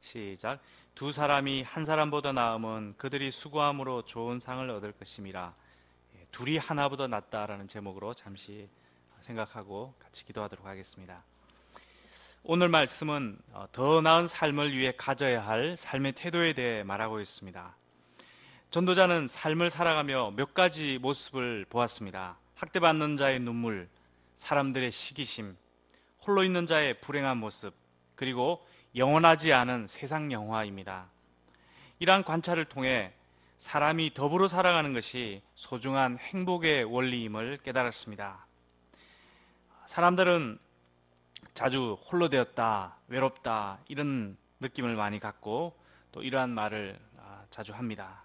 시작. 두 사람이 한 사람보다 나으면 그들이 수고함으로 좋은 상을 얻을 것임이라. 둘이 하나보다 낫다라는 제목으로 잠시 생각하고 같이 기도하도록 하겠습니다. 오늘 말씀은 더 나은 삶을 위해 가져야 할 삶의 태도에 대해 말하고 있습니다. 전도자는 삶을 살아가며 몇 가지 모습을 보았습니다. 학대받는 자의 눈물, 사람들의 시기심, 홀로 있는 자의 불행한 모습, 그리고 영원하지 않은 세상 영화입니다. 이러한 관찰을 통해 사람이 더불어 살아가는 것이 소중한 행복의 원리임을 깨달았습니다. 사람들은 자주 홀로 되었다, 외롭다 이런 느낌을 많이 갖고 또 이러한 말을 자주 합니다.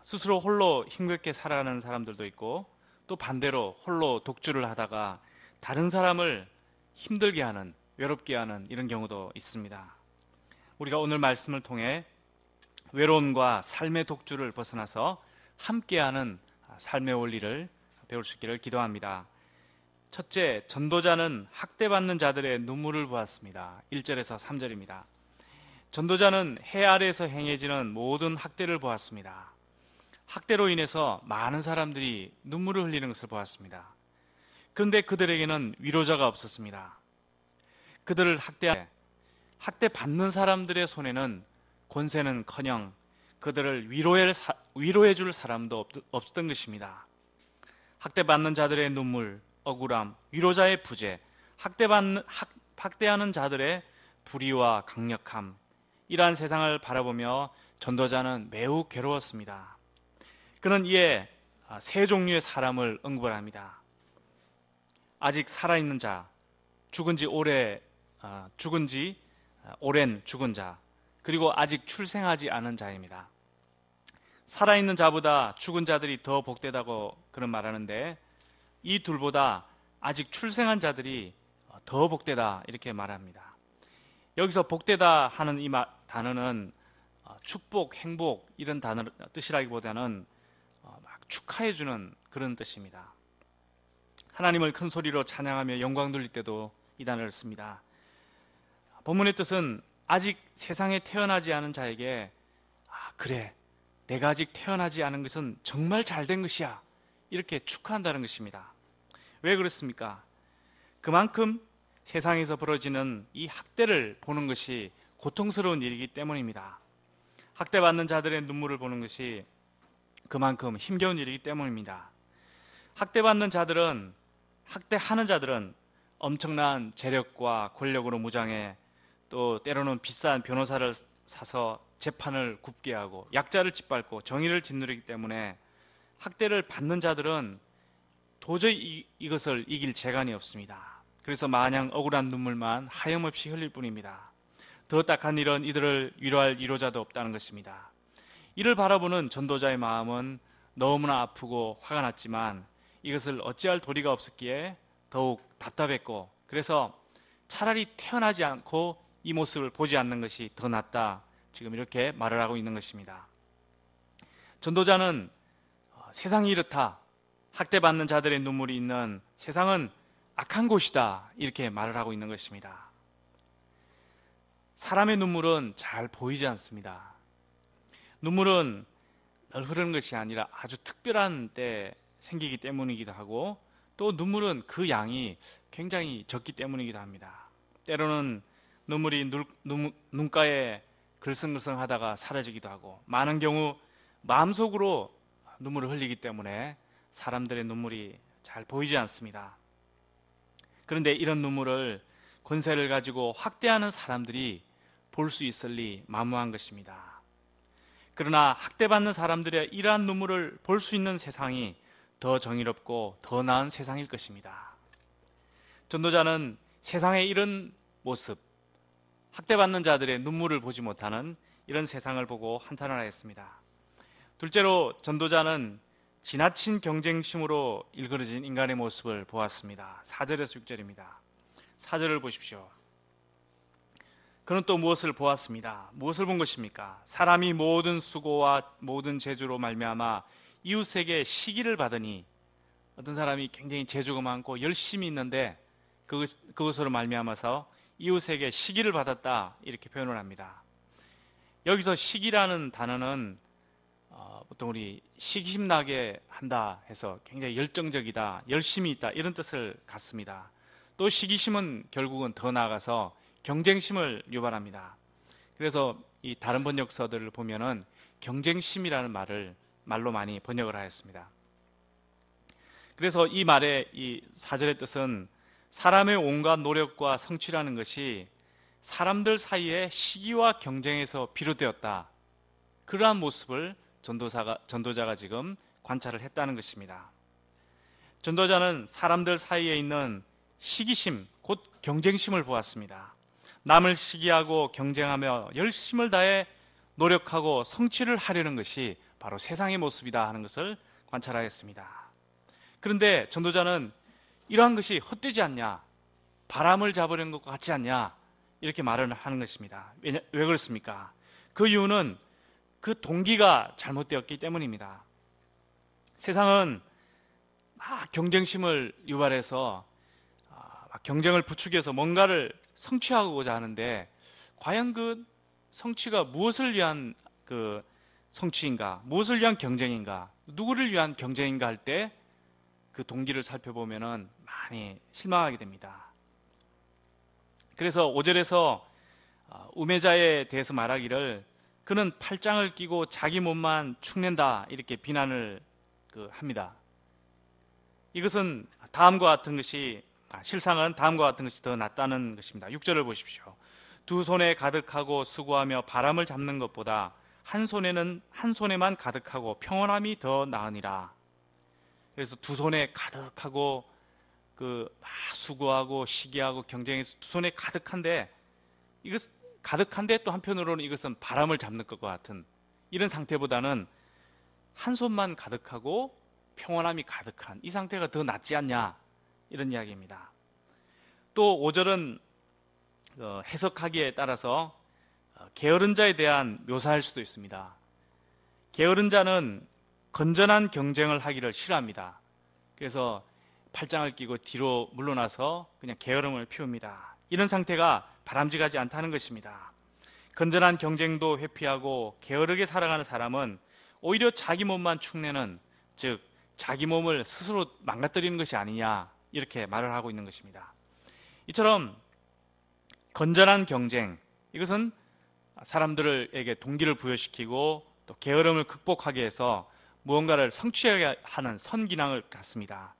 스스로 홀로 힘겹게 살아가는 사람들도 있고 또 반대로 홀로 독주를 하다가 다른 사람을 힘들게 하는, 외롭게 하는 이런 경우도 있습니다. 우리가 오늘 말씀을 통해 외로움과 삶의 독주를 벗어나서 함께하는 삶의 원리를 배울 수 있기를 기도합니다. 첫째, 전도자는 학대받는 자들의 눈물을 보았습니다. 1절에서 3절입니다. 전도자는 해 아래에서 행해지는 모든 학대를 보았습니다. 학대로 인해서 많은 사람들이 눈물을 흘리는 것을 보았습니다. 그런데 그들에게는 위로자가 없었습니다. 그들을 학대받는 사람들의 손에는 권세는커녕 그들을 위로해 줄 사람도 없었던 것입니다. 학대받는 자들의 눈물, 억울함, 위로자의 부재, 학대하는 자들의 불의와 강력함, 이러한 세상을 바라보며 전도자는 매우 괴로웠습니다. 그는 이에 세 종류의 사람을 언급을 합니다. 아직 살아있는 자, 죽은 지 오랜 죽은 자, 그리고 아직 출생하지 않은 자입니다. 살아있는 자보다 죽은 자들이 더 복되다고 그런 말하는데 이 둘보다 아직 출생한 자들이 더 복되다 이렇게 말합니다. 여기서 복되다 하는 이 단어는 축복, 행복 이런 단어 뜻이라기보다는 막 축하해주는 그런 뜻입니다. 하나님을 큰 소리로 찬양하며 영광 돌릴 때도 이 단어를 씁니다. 본문의 뜻은 아직 세상에 태어나지 않은 자에게 그래, 내가 아직 태어나지 않은 것은 정말 잘된 것이야 이렇게 축하한다는 것입니다. 왜 그렇습니까? 그만큼 세상에서 벌어지는 이 학대를 보는 것이 고통스러운 일이기 때문입니다. 학대받는 자들의 눈물을 보는 것이 그만큼 힘겨운 일이기 때문입니다. 학대하는 자들은 엄청난 재력과 권력으로 무장해 또 때로는 비싼 변호사를 사서 재판을 굽게 하고 약자를 짓밟고 정의를 짓누르기 때문에 학대를 받는 자들은 도저히 이것을 이길 재간이 없습니다. 그래서 마냥 억울한 눈물만 하염없이 흘릴 뿐입니다. 더 딱한 일은 이들을 위로할 위로자도 없다는 것입니다. 이를 바라보는 전도자의 마음은 너무나 아프고 화가 났지만 이것을 어찌할 도리가 없었기에 더욱 답답했고 그래서 차라리 태어나지 않고 이 모습을 보지 않는 것이 더 낫다 지금 이렇게 말을 하고 있는 것입니다. 전도자는 세상이 이렇다, 학대받는 자들의 눈물이 있는 세상은 악한 곳이다 이렇게 말을 하고 있는 것입니다. 사람의 눈물은 잘 보이지 않습니다. 눈물은 늘 흐르는 것이 아니라 아주 특별한 때 생기기 때문이기도 하고 또 눈물은 그 양이 굉장히 적기 때문이기도 합니다. 때로는 눈물이 눈가에 글썽글썽하다가 사라지기도 하고 많은 경우 마음속으로 눈물을 흘리기 때문에 사람들의 눈물이 잘 보이지 않습니다. 그런데 이런 눈물을 권세를 가지고 확대하는 사람들이 볼 수 있을 리 만무한 것입니다. 그러나 학대받는 사람들의 이러한 눈물을 볼 수 있는 세상이 더 정의롭고 더 나은 세상일 것입니다. 전도자는 세상의 이런 모습, 학대받는 자들의 눈물을 보지 못하는 이런 세상을 보고 한탄을 하였습니다. 둘째로 전도자는 지나친 경쟁심으로 일그러진 인간의 모습을 보았습니다. 4절에서 6절입니다. 4절을 보십시오. 그는 또 무엇을 보았습니다. 무엇을 본 것입니까? 사람이 모든 수고와 모든 재주로 말미암아 이웃에게 시기를 받으니, 어떤 사람이 굉장히 재주가 많고 열심히 있는데 그것으로 말미암아서 이웃에게 시기를 받았다 이렇게 표현을 합니다. 여기서 시기라는 단어는 보통 우리 시기심 나게 한다 해서 굉장히 열정적이다, 열심히 있다 이런 뜻을 갖습니다. 또 시기심은 결국은 더 나아가서 경쟁심을 유발합니다. 그래서 이 다른 번역서들을 보면은 경쟁심이라는 말로 많이 번역을 하였습니다. 그래서 이 말의 이 4절의 뜻은 사람의 온갖 노력과 성취라는 것이 사람들 사이에 시기와 경쟁에서 비롯되었다. 그러한 모습을 전도자가 지금 관찰을 했다는 것입니다. 전도자는 사람들 사이에 있는 시기심, 곧 경쟁심을 보았습니다. 남을 시기하고 경쟁하며 열심을 다해 노력하고 성취를 하려는 것이 바로 세상의 모습이다 하는 것을 관찰하였습니다. 그런데 전도자는 이러한 것이 헛되지 않냐, 바람을 잡으려는 것과 같지 않냐 이렇게 말을 하는 것입니다. 왜 그렇습니까? 그 이유는 그 동기가 잘못되었기 때문입니다. 세상은 막 경쟁심을 유발해서 경쟁을 부추겨서 뭔가를 성취하고자 하는데 과연 그 성취가 무엇을 위한 그 성취인가, 무엇을 위한 경쟁인가, 누구를 위한 경쟁인가 할 때 그 동기를 살펴보면은 많이 실망하게 됩니다. 그래서 5절에서 우매자에 대해서 말하기를 그는 팔짱을 끼고 자기 몸만 축낸다 이렇게 비난을 합니다. 이것은 실상은 다음과 같은 것이 더 낫다는 것입니다. 6절을 보십시오. 두 손에 가득하고 수고하며 바람을 잡는 것보다 한 손에만 가득하고 평온함이 더 나으니라. 그래서 두 손에 가득하고 수고하고 시기하고 경쟁해서 두 손에 가득한데 또 한편으로는 이것은 바람을 잡는 것과 같은 이런 상태보다는 한 손만 가득하고 평온함이 가득한 이 상태가 더 낫지 않냐 이런 이야기입니다. 또 5절은 해석하기에 따라서 게으른 자에 대한 묘사할 수도 있습니다. 게으른 자는 건전한 경쟁을 하기를 싫어합니다. 그래서 팔짱을 끼고 뒤로 물러나서 그냥 게으름을 피웁니다. 이런 상태가 바람직하지 않다는 것입니다. 건전한 경쟁도 회피하고 게으르게 살아가는 사람은 오히려 자기 몸만 축내는, 즉 자기 몸을 스스로 망가뜨리는 것이 아니냐 이렇게 말을 하고 있는 것입니다. 이처럼 건전한 경쟁, 이것은 사람들에게 동기를 부여시키고 또 게으름을 극복하게 해서 무언가를 성취하게 하는 선기능을 갖습니다.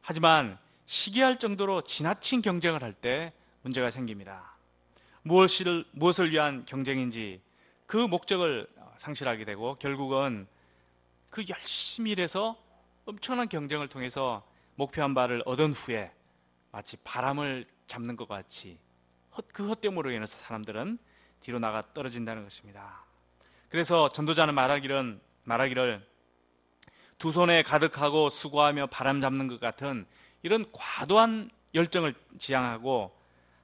하지만 시기할 정도로 지나친 경쟁을 할 때 문제가 생깁니다. 무엇을 위한 경쟁인지 그 목적을 상실하게 되고 결국은 그 열심히 일해서 엄청난 경쟁을 통해서 목표한 바를 얻은 후에 마치 바람을 잡는 것 같이 그 헛됨으로 인해서 사람들은 뒤로 나가 떨어진다는 것입니다. 그래서 전도자는 말하기를 두 손에 가득하고 수고하며 바람 잡는 것 같은 이런 과도한 열정을 지향하고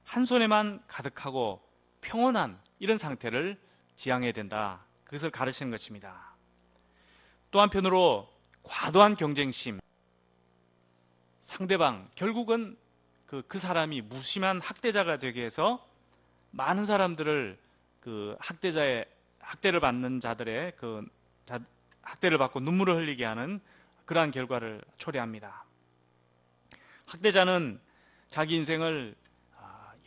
한 손에만 가득하고 평온한 이런 상태를 지향해야 된다. 그것을 가르치는 것입니다. 또 한편으로 과도한 경쟁심, 상대방 결국은 그 사람이 무심한 학대자가 되게 해서 많은 사람들을 학대를 받는 자들의 학대를 받고 눈물을 흘리게 하는 그러한 결과를 초래합니다. 학대자는 자기 인생을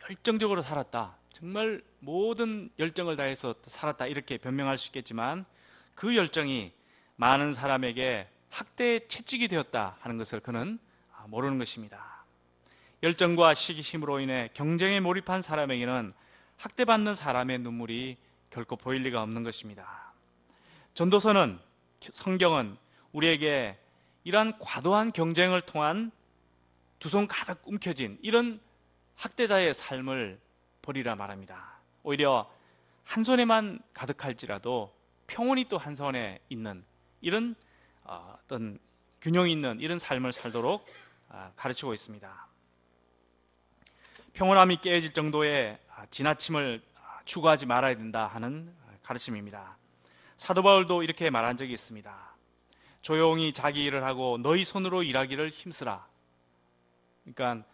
열정적으로 살았다, 정말 모든 열정을 다해서 살았다 이렇게 변명할 수 있겠지만 그 열정이 많은 사람에게 학대의 채찍이 되었다 하는 것을 그는 모르는 것입니다. 열정과 시기심으로 인해 경쟁에 몰입한 사람에게는 학대받는 사람의 눈물이 결코 보일 리가 없는 것입니다. 전도서는, 성경은 우리에게 이러한 과도한 경쟁을 통한 두 손 가득 움켜진 이런 학대자의 삶을 버리라 말합니다. 오히려 한 손에만 가득할지라도 평온이 또 한 손에 있는 이런 어떤 균형 있는 이런 삶을 살도록 가르치고 있습니다. 평온함이 깨질 정도의 지나침을 추구하지 말아야 된다 하는 가르침입니다. 사도 바울도 이렇게 말한 적이 있습니다. 조용히 자기 일을 하고 너희 손으로 일하기를 힘쓰라. 그러니까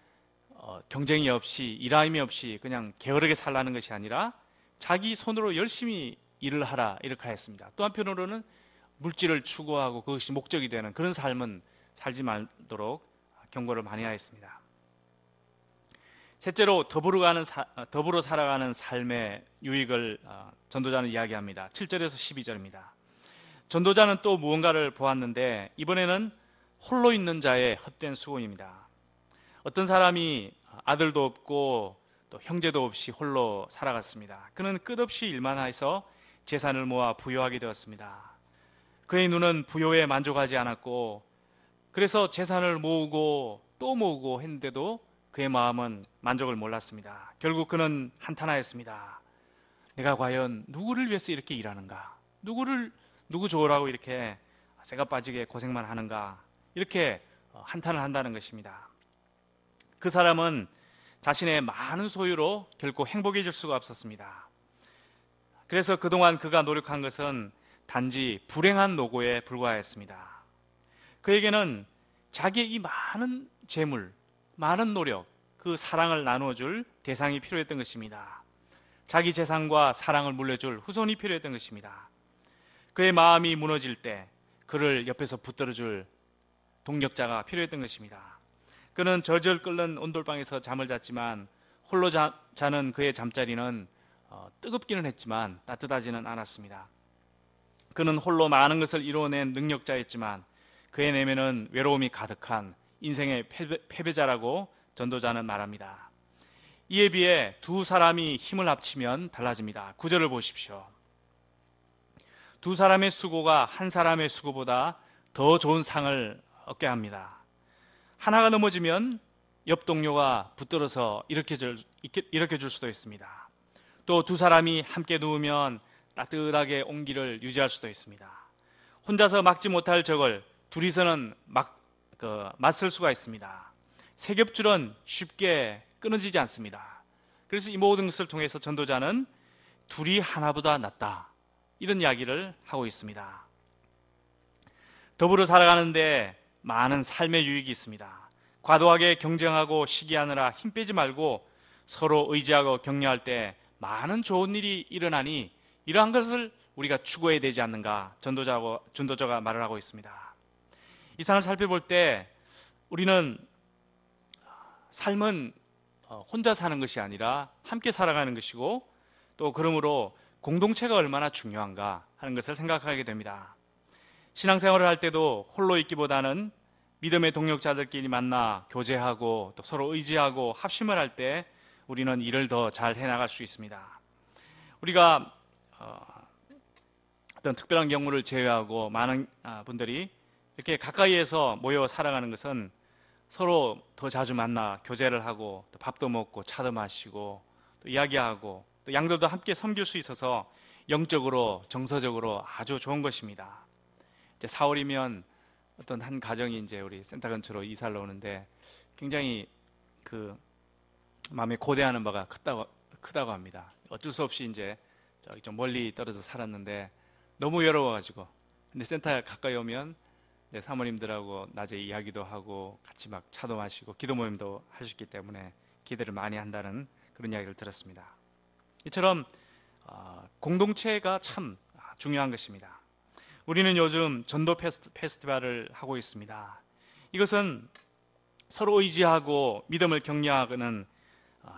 경쟁이 없이 일함이 없이 그냥 게으르게 살라는 것이 아니라 자기 손으로 열심히 일을 하라 이렇게 하였습니다. 또 한편으로는 물질을 추구하고 그것이 목적이 되는 그런 삶은 살지 말도록 경고를 많이 하였습니다. 셋째로 더불어 살아가는 삶의 유익을 전도자는 이야기합니다. 7절에서 12절입니다. 전도자는 또 무언가를 보았는데 이번에는 홀로 있는 자의 헛된 수고입니다. 어떤 사람이 아들도 없고 또 형제도 없이 홀로 살아갔습니다. 그는 끝없이 일만 해서 재산을 모아 부유하게 되었습니다. 그의 눈은 부요에 만족하지 않았고 그래서 재산을 모으고 또 모으고 했는데도 그의 마음은 만족을 몰랐습니다. 결국 그는 한탄하였습니다. 내가 과연 누구를 위해서 이렇게 일하는가? 누구 좋으라고 이렇게 새가 빠지게 고생만 하는가? 이렇게 한탄을 한다는 것입니다. 그 사람은 자신의 많은 소유로 결코 행복해질 수가 없었습니다. 그래서 그동안 그가 노력한 것은 단지 불행한 노고에 불과했습니다. 그에게는 자기의 이 많은 재물, 많은 노력, 그 사랑을 나누어줄 대상이 필요했던 것입니다. 자기 재산과 사랑을 물려줄 후손이 필요했던 것입니다. 그의 마음이 무너질 때 그를 옆에서 붙들어줄 동력자가 필요했던 것입니다. 그는 절절 끓는 온돌방에서 잠을 잤지만 홀로 자는 그의 잠자리는 뜨겁기는 했지만 따뜻하지는 않았습니다. 그는 홀로 많은 것을 이루어낸 능력자였지만 그의 내면은 외로움이 가득한 인생의 패배자라고 전도자는 말합니다. 이에 비해 두 사람이 힘을 합치면 달라집니다. 9절을 보십시오. 두 사람의 수고가 한 사람의 수고보다 더 좋은 상을 얻게 합니다. 하나가 넘어지면 옆 동료가 붙들어서 일으켜줄 수도 있습니다. 또 두 사람이 함께 누우면 따뜻하게 온기를 유지할 수도 있습니다. 혼자서 막지 못할 적을 둘이서는 맞설 수가 있습니다. 세 겹줄은 쉽게 끊어지지 않습니다. 그래서 이 모든 것을 통해서 전도자는 둘이 하나보다 낫다 이런 이야기를 하고 있습니다. 더불어 살아가는데 많은 삶의 유익이 있습니다. 과도하게 경쟁하고 시기하느라 힘 빼지 말고 서로 의지하고 격려할 때 많은 좋은 일이 일어나니 이러한 것을 우리가 추구해야 되지 않는가 전도자가 말을 하고 있습니다. 이 상을 살펴볼 때 우리는 삶은 혼자 사는 것이 아니라 함께 살아가는 것이고 또 그러므로 공동체가 얼마나 중요한가 하는 것을 생각하게 됩니다. 신앙생활을 할 때도 홀로 있기보다는 믿음의 동력자들끼리 만나 교제하고 또 서로 의지하고 합심을 할 때 우리는 일을 더 잘 해나갈 수 있습니다. 우리가 어떤 특별한 경우를 제외하고 많은 분들이 이렇게 가까이에서 모여 살아가는 것은 서로 더 자주 만나 교제를 하고 또 밥도 먹고 차도 마시고 또 이야기하고 또 양들도 함께 섬길 수 있어서 영적으로 정서적으로 아주 좋은 것입니다. 이제 4월이면 어떤 한 가정이 이제 우리 센터 근처로 이사를 오는데 굉장히 그 마음에 고대하는 바가 크다고 합니다. 어쩔 수 없이 이제 저기 좀 멀리 떨어져 살았는데 너무 외로워가지고 근데 센터에 가까이 오면 사모님들하고 낮에 이야기도 하고 같이 막 차도 마시고 기도 모임도 할 수 있기 때문에 기대를 많이 한다는 그런 이야기를 들었습니다. 이처럼 공동체가 참 중요한 것입니다. 우리는 요즘 전도 페스티벌을 하고 있습니다. 이것은 서로 의지하고 믿음을 격려하는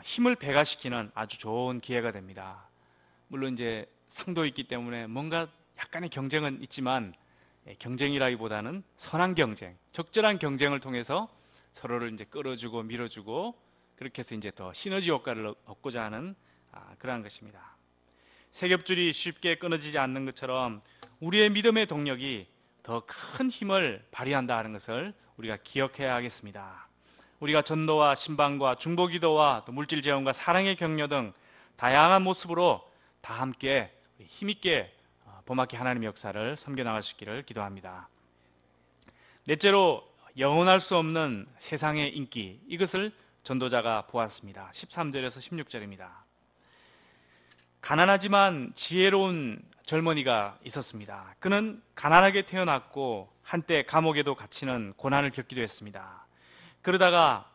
힘을 배가시키는 아주 좋은 기회가 됩니다. 물론 이제 상도 있기 때문에 뭔가 약간의 경쟁은 있지만 경쟁이라기보다는 선한 경쟁, 적절한 경쟁을 통해서 서로를 이제 끌어주고 밀어주고 그렇게 해서 이제 더 시너지 효과를 얻고자 하는 그러한 것입니다. 세 겹줄이 쉽게 끊어지지 않는 것처럼 우리의 믿음의 동력이 더 큰 힘을 발휘한다 하는 것을 우리가 기억해야 하겠습니다. 우리가 전도와 신방과 중보기도와 또 물질 재원과 사랑의 격려 등 다양한 모습으로 다 함께 힘있게 범악히 하나님의 역사를 섬겨나갈 수 있기를 기도합니다. 넷째로 영원할 수 없는 세상의 인기, 이것을 전도자가 보았습니다. 13절에서 16절입니다. 가난하지만 지혜로운 젊은이가 있었습니다. 그는 가난하게 태어났고 한때 감옥에도 갇히는 고난을 겪기도 했습니다. 그러다가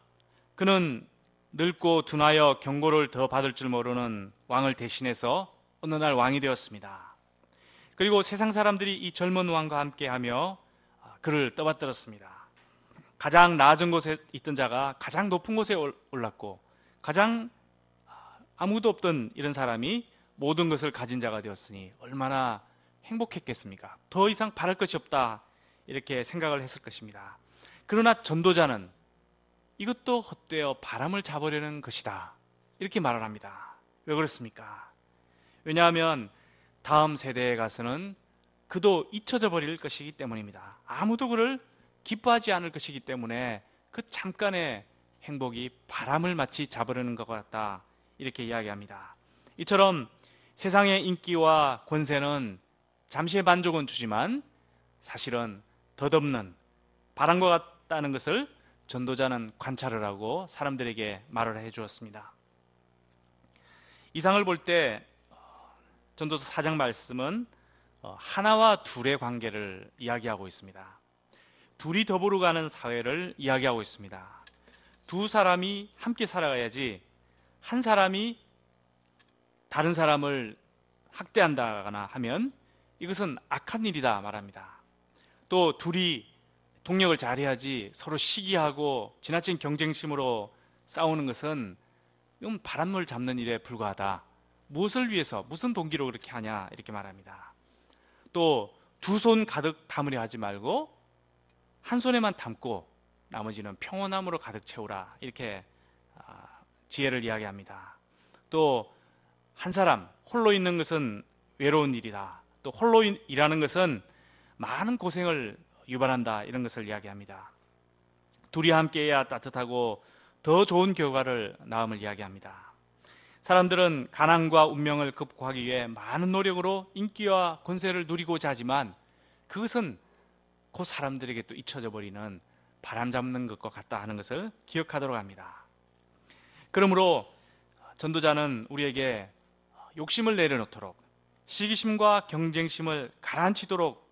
그는 늙고 둔하여 경고를 더 받을 줄 모르는 왕을 대신해서 어느 날 왕이 되었습니다. 그리고 세상 사람들이 이 젊은 왕과 함께하며 그를 떠받들었습니다. 가장 낮은 곳에 있던 자가 가장 높은 곳에 올랐고, 가장 아무도 없던 이런 사람이 모든 것을 가진 자가 되었으니 얼마나 행복했겠습니까? 더 이상 바랄 것이 없다, 이렇게 생각을 했을 것입니다. 그러나 전도자는 이것도 헛되어 바람을 잡으려는 것이다, 이렇게 말을 합니다. 왜 그렇습니까? 왜냐하면 다음 세대에 가서는 그도 잊혀져 버릴 것이기 때문입니다. 아무도 그를 기뻐하지 않을 것이기 때문에 그 잠깐의 행복이 바람을 마치 잡으려는 것 같다, 이렇게 이야기합니다. 이처럼 세상의 인기와 권세는 잠시의 만족은 주지만 사실은 덧없는 바람과 같다는 것을 전도자는 관찰을 하고 사람들에게 말을 해 주었습니다. 이상을 볼 때 전도서 4장 말씀은 하나와 둘의 관계를 이야기하고 있습니다. 둘이 더불어 가는 사회를 이야기하고 있습니다. 두 사람이 함께 살아가야지 한 사람이 다른 사람을 학대한다거나 하면 이것은 악한 일이다 말합니다. 또 둘이 동력을 잘해야지 서로 시기하고 지나친 경쟁심으로 싸우는 것은 바람을 잡는 일에 불과하다. 무엇을 위해서, 무슨 동기로 그렇게 하냐, 이렇게 말합니다. 또 두 손 가득 담으려 하지 말고 한 손에만 담고 나머지는 평온함으로 가득 채우라, 이렇게 지혜를 이야기합니다. 또 한 사람 홀로 있는 것은 외로운 일이다. 또 홀로 일하는 것은 많은 고생을 유발한다, 이런 것을 이야기합니다. 둘이 함께해야 따뜻하고 더 좋은 결과를 낳음을 이야기합니다. 사람들은 가난과 운명을 극복하기 위해 많은 노력으로 인기와 권세를 누리고자 하지만 그것은 그 사람들에게 또 잊혀져 버리는 바람 잡는 것과 같다 하는 것을 기억하도록 합니다. 그러므로 전도자는 우리에게 욕심을 내려놓도록, 시기심과 경쟁심을 가라앉히도록,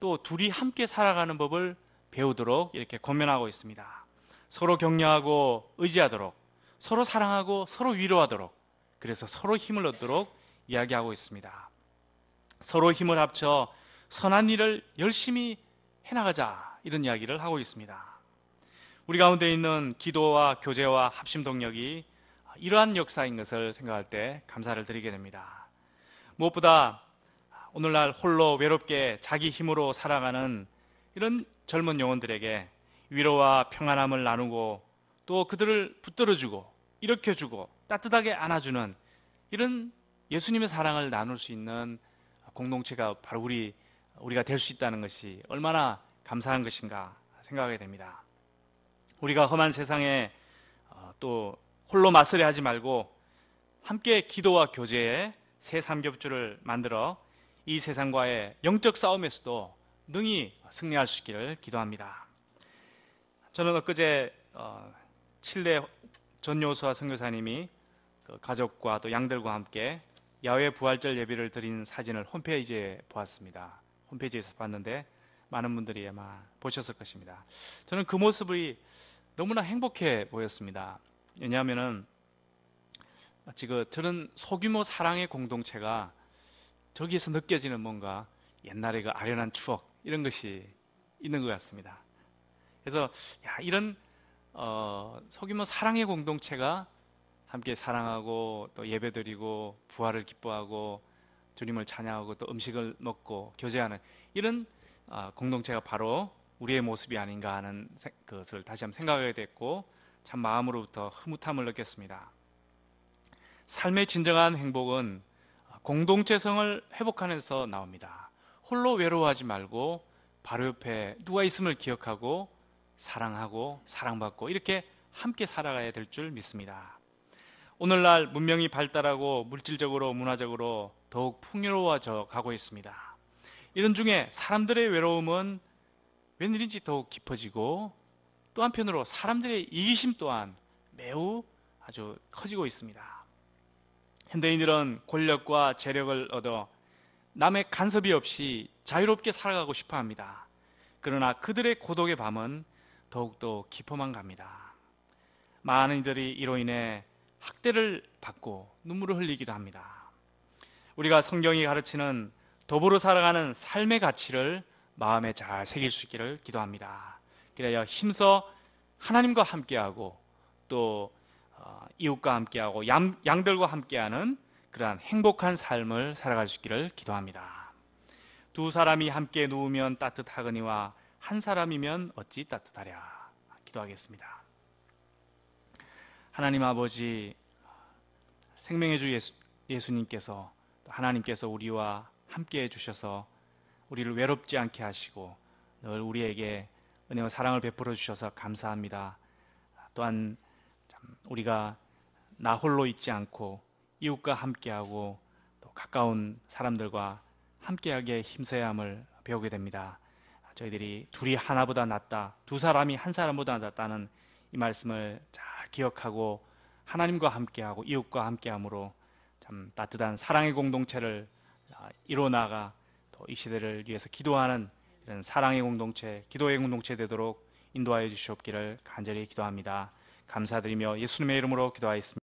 또 둘이 함께 살아가는 법을 배우도록 이렇게 권면하고 있습니다. 서로 격려하고 의지하도록, 서로 사랑하고 서로 위로하도록, 그래서 서로 힘을 얻도록 이야기하고 있습니다. 서로 힘을 합쳐 선한 일을 열심히 해나가자, 이런 이야기를 하고 있습니다. 우리 가운데 있는 기도와 교제와 합심 동력이 이러한 역사인 것을 생각할 때 감사를 드리게 됩니다. 무엇보다 오늘날 홀로 외롭게 자기 힘으로 살아가는 이런 젊은 영혼들에게 위로와 평안함을 나누고 또 그들을 붙들어주고 일으켜주고 따뜻하게 안아주는 이런 예수님의 사랑을 나눌 수 있는 공동체가 바로 우리가 될 수 있다는 것이 얼마나 감사한 것인가 생각하게 됩니다. 우리가 험한 세상에 또 홀로 맞서려 하지 말고 함께 기도와 교제에 새 삼겹줄을 만들어 이 세상과의 영적 싸움에서도 능히 승리할 수 있기를 기도합니다. 저는 엊그제 칠레 전요수아 선교사님이 가족과 또 양들과 함께 야외 부활절 예배를 드린 사진을 홈페이지에 보았습니다. 홈페이지에서 봤는데 많은 분들이 아마 보셨을 것입니다. 저는 그 모습이 너무나 행복해 보였습니다. 왜냐하면 마치 저런 소규모 사랑의 공동체가 저기에서 느껴지는 뭔가 옛날의 그 아련한 추억, 이런 것이 있는 것 같습니다. 그래서 이런 소규모 사랑의 공동체가 함께 사랑하고 또 예배드리고 부활을 기뻐하고 주님을 찬양하고 또 음식을 먹고 교제하는 이런 공동체가 바로 우리의 모습이 아닌가 하는 것을 다시 한번 생각하게 됐고 참 마음으로부터 흐뭇함을 느꼈습니다. 삶의 진정한 행복은 공동체성을 회복하는 데서 나옵니다. 홀로 외로워하지 말고 바로 옆에 누가 있음을 기억하고 사랑하고 사랑받고 이렇게 함께 살아가야 될 줄 믿습니다. 오늘날 문명이 발달하고 물질적으로 문화적으로 더욱 풍요로워져 가고 있습니다. 이런 중에 사람들의 외로움은 웬일인지 더욱 깊어지고 또 한편으로 사람들의 이기심 또한 매우 아주 커지고 있습니다. 현대인들은 권력과 재력을 얻어 남의 간섭이 없이 자유롭게 살아가고 싶어 합니다. 그러나 그들의 고독의 밤은 더욱더 깊어만 갑니다. 많은 이들이 이로 인해 학대를 받고 눈물을 흘리기도 합니다. 우리가 성경이 가르치는 더불어 살아가는 삶의 가치를 마음에 잘 새길 수 있기를 기도합니다. 그래야 힘써 하나님과 함께하고 또 이웃과 함께하고 양들과 함께하는 그러한 행복한 삶을 살아갈 수 있기를 기도합니다. 두 사람이 함께 누우면 따뜻하거니와 한 사람이면 어찌 따뜻하랴. 기도하겠습니다. 하나님 아버지, 생명의 주 예수님께서, 하나님께서 우리와 함께 해주셔서 우리를 외롭지 않게 하시고 늘 우리에게 은혜와 사랑을 베풀어 주셔서 감사합니다. 또한 우리가 나 홀로 있지 않고 이웃과 함께하고 또 가까운 사람들과 함께하기에 힘써야 함을 배우게 됩니다. 저희들이 둘이 하나보다 낫다, 두 사람이 한 사람보다 낫다는 이 말씀을 잘 기억하고 하나님과 함께하고 이웃과 함께함으로 참 따뜻한 사랑의 공동체를 이뤄나가 또 이 시대를 위해서 기도하는 이런 사랑의 공동체, 기도의 공동체 되도록 인도하여 주시옵기를 간절히 기도합니다. 감사드리며 예수님의 이름으로 기도하였습니다.